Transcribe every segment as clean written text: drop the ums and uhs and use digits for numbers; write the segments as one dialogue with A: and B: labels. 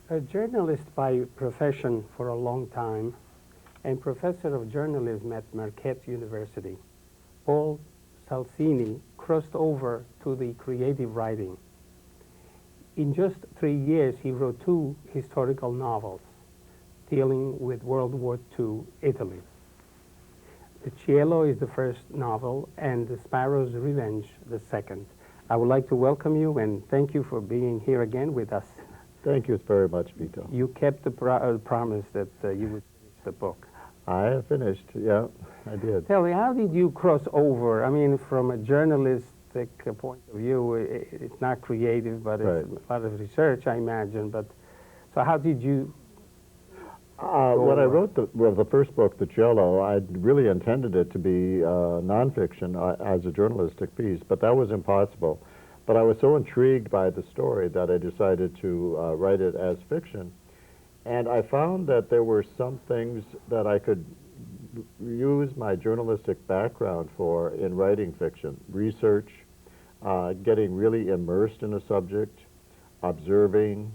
A: A journalist by profession for a long time and professor of journalism at Marquette University, Paul Salsini crossed over to the creative writing. In just 3 years, he wrote 2 historical novels dealing with World War II Italy. The Cielo is the first novel, and The Sparrow's Revenge the second. I would like to welcome you and thank you for being here again with us.
B: Thank you very much, Vito.
A: You kept the promise that you would finish the book.
B: I have finished, yeah, I did.
A: Tell me, how did you cross over? I mean, from a journalistic point of view, it's not creative, but it's
B: Right.
A: a lot of research, I imagine. But so how did you
B: When I wrote the first book, The Cello, I really intended it to be nonfiction as a journalistic piece, but that was impossible. But I was so intrigued by the story that I decided to write it as fiction. And I found that there were some things that I could use my journalistic background for in writing fiction. Research, getting really immersed in a subject, observing,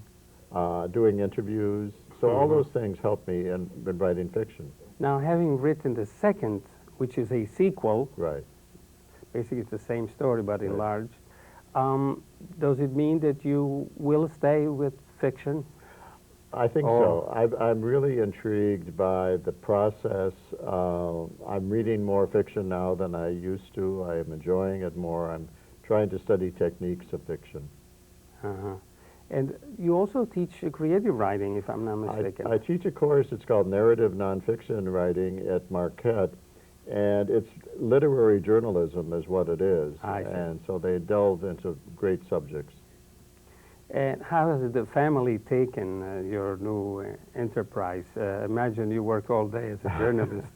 B: doing interviews. So all those things helped me in writing fiction.
A: Now, having written the second, which is a sequel,
B: Right.
A: basically it's the same story but
B: Right.
A: enlarged, does it mean that you will stay with fiction?
B: I think so. I'm really intrigued by the process. I'm reading more fiction now than I used to. I am enjoying it more. I'm trying to study techniques of fiction.
A: Uh-huh. And you also teach creative writing, if I'm not mistaken.
B: I teach a course, it's called Narrative Nonfiction Writing at Marquette, and it's literary journalism is what it is.
A: I see.
B: And so they delve into great subjects.
A: And how has the family taken your new enterprise? Imagine you work all day as a journalist.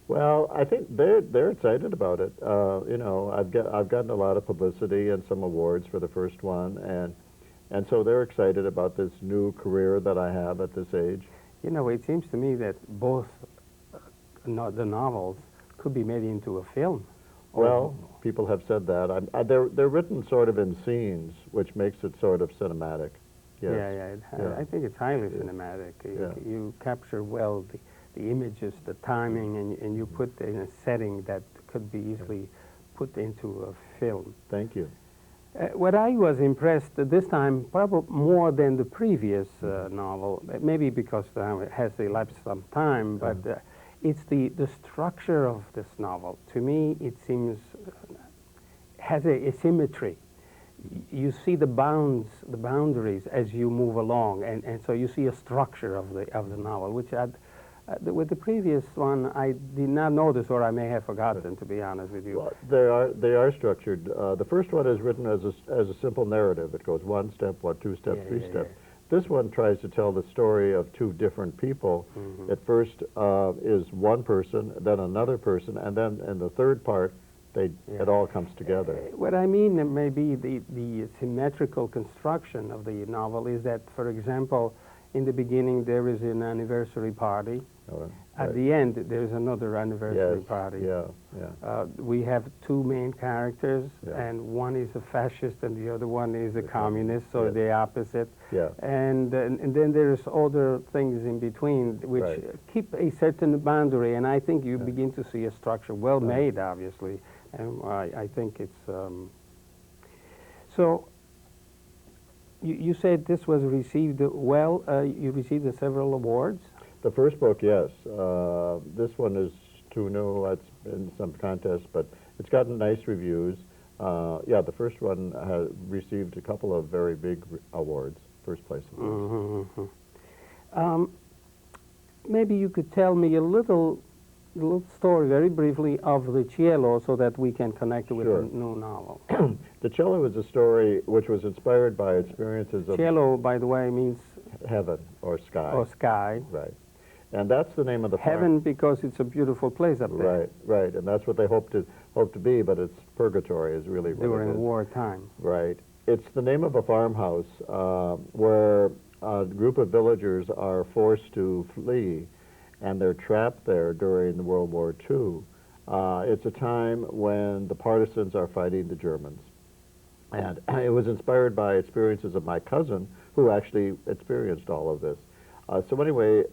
B: Well, I think they're excited about it. You know, I've gotten a lot of publicity and some awards for the first one, and so they're excited about this new career that I have at this age.
A: You know, it seems to me that both the novels could be made into a film.
B: Well, people have said that. They're written sort of in scenes, which makes it sort of cinematic. Yes.
A: Yeah. I think it's highly cinematic. You capture well the images, the timing, and you put in a setting that could be easily put into a film.
B: Thank you.
A: What I was impressed this time, probably more than the previous novel, maybe because it has elapsed some time, but it's the structure of this novel. To me, it seems has a symmetry. You see the boundaries as you move along, and so you see a structure of the novel, which with the previous one I did not notice, or I may have forgotten, to be honest with you.
B: Well, they are structured. The first one is written as a simple narrative. It goes one step, two step, three step. This one tries to tell the story of two different people. At first is one person, then another person, and then in the third part, it all comes together.
A: What I mean, maybe the symmetrical construction of the novel is that, for example, in the beginning there is an anniversary party. At the end, there's another anniversary party. We have two main characters, and one is a fascist and the other one is a communist, so the opposite. And then there's other things in between which keep a certain boundary, and I think you begin to see a structure well made, obviously. And I think it's... So, you said this was received well. You received several awards?
B: The first book, yes. This one is too new. It's in some contests, but it's gotten nice reviews. The first one has received a couple of very big awards, first place awards.
A: Maybe you could tell me a little story, very briefly, of the Cielo, so that we can connect with the new novel.
B: The Cello is a story which was inspired by experiences of...
A: Cielo, by the way, means...
B: heaven or sky.
A: Or sky.
B: Right. And that's the name of the
A: heaven because it's a beautiful place up there.
B: Right. And that's what they hope to be, but it's purgatory is really what
A: during
B: it is.
A: wartime.
B: Right. It's the name of a farmhouse where a group of villagers are forced to flee, and they're trapped there during World War II. It's a time when the partisans are fighting the Germans. And it was inspired by experiences of my cousin, who actually experienced all of this. So anyway,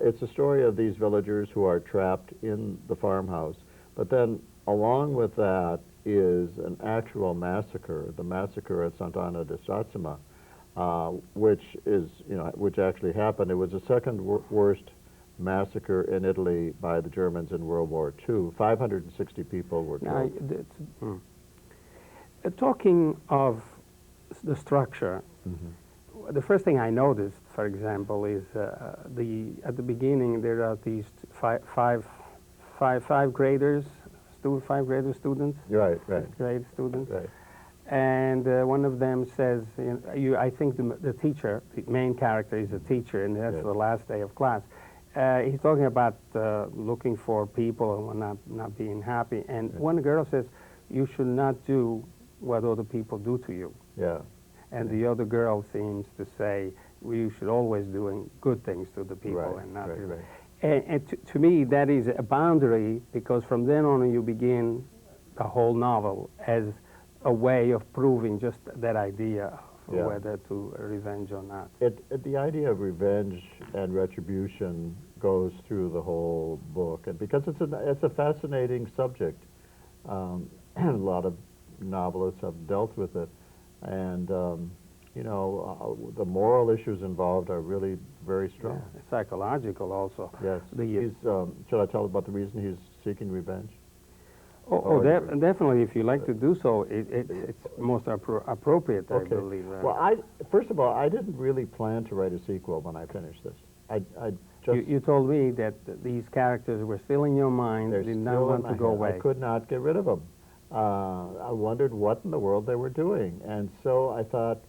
B: it's a story of these villagers who are trapped in the farmhouse. But then along with that is an actual massacre, the massacre at Sant'Anna di Satsuma, which actually happened. It was the second worst massacre in Italy by the Germans in World War II. 560 people were killed.
A: Talking of the structure, the first thing I noticed, for example, is at the beginning there are these five graders, five grader students.
B: Right.
A: Fifth grade students.
B: Right.
A: And one of them says, I think the teacher, the main character is a teacher, and that's
B: Yes.
A: the last day of class. He's talking about looking for people and not being happy. And one girl says, you should not do what other people do to you.
B: Yeah.
A: And the other girl seems to say, you should always doing good things to the people
B: Right,
A: and not
B: right,
A: do
B: right.
A: And to me, that is a boundary, because from then on you begin the whole novel as a way of proving just that idea of
B: Yeah.
A: whether to revenge or not.
B: The idea of revenge and retribution goes through the whole book, and because it's a fascinating subject. A lot of novelists have dealt with it, and the moral issues involved are really very strong.
A: Yeah, psychological also.
B: Yes. Should I tell about the reason he's seeking revenge?
A: Definitely. If you like to do so, it's most appropriate, I believe.
B: Well, first of all, I didn't really plan to write a sequel when I finished this.
A: You told me that these characters were still in your mind, did not want to go away.
B: I could not get rid of them. I wondered what in the world they were doing, and so I thought,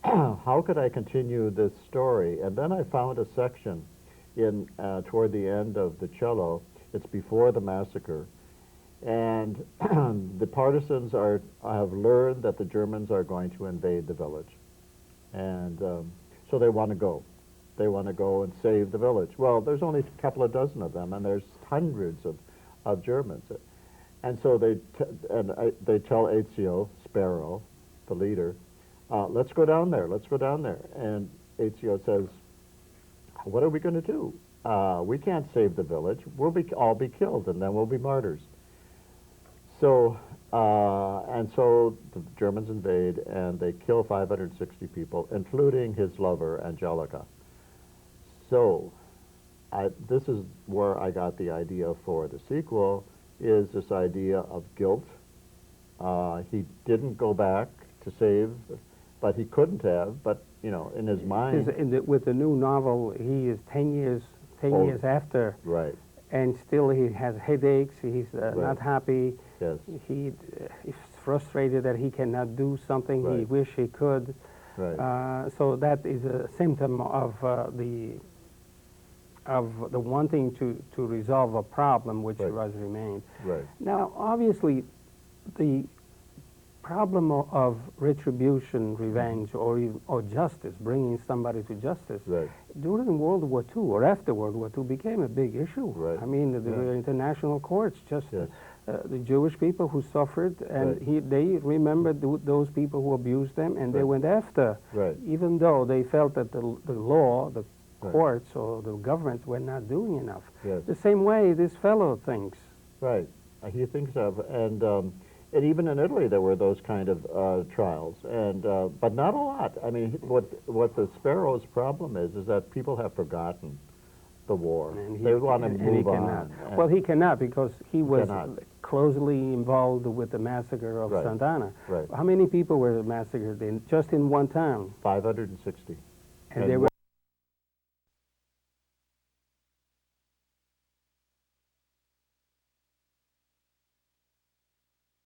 B: how could I continue this story? And then I found a section toward the end of the cello. It's before the massacre. And the partisans have learned that the Germans are going to invade the village. And so they want to go. They want to go and save the village. Well, there's only a couple of dozen of them, and there's hundreds of Germans. And so they tell Ezio, Sparrow, the leader, let's go down there, let's go down there. And Ezio says, what are we going to do? We can't save the village. We'll all be killed, and then we'll be martyrs. So the Germans invade, and they kill 560 people, including his lover, Angelica. So this is where I got the idea for the sequel, is this idea of guilt. He didn't go back to save, but he couldn't have, but, in his mind.
A: With the new novel, he is 10 years after.
B: Right.
A: And still he has headaches, he's not happy.
B: Yes.
A: He's frustrated that he cannot do something he wish he could.
B: Right.
A: So that is a symptom of the wanting to resolve a problem which has remained.
B: Right.
A: Now, obviously, the problem of retribution, revenge, or justice, bringing somebody to justice, during World War II or after World War II became a big issue.
B: Right.
A: I mean, the international courts, the Jewish people who suffered, and they remembered those people who abused them, and they went after, even though they felt that the law, the courts or the governments were not doing enough.
B: Yes.
A: The same way this fellow thinks.
B: Right. He thinks of, and even in Italy there were those kind of trials, but not a lot. I mean, what the Sparrow's problem is that people have forgotten the war. They want to move on.
A: Well, he cannot, because he was closely involved with the massacre of Sant'Anna.
B: Right.
A: How many people were massacred just in one town?
B: 560.
A: And they were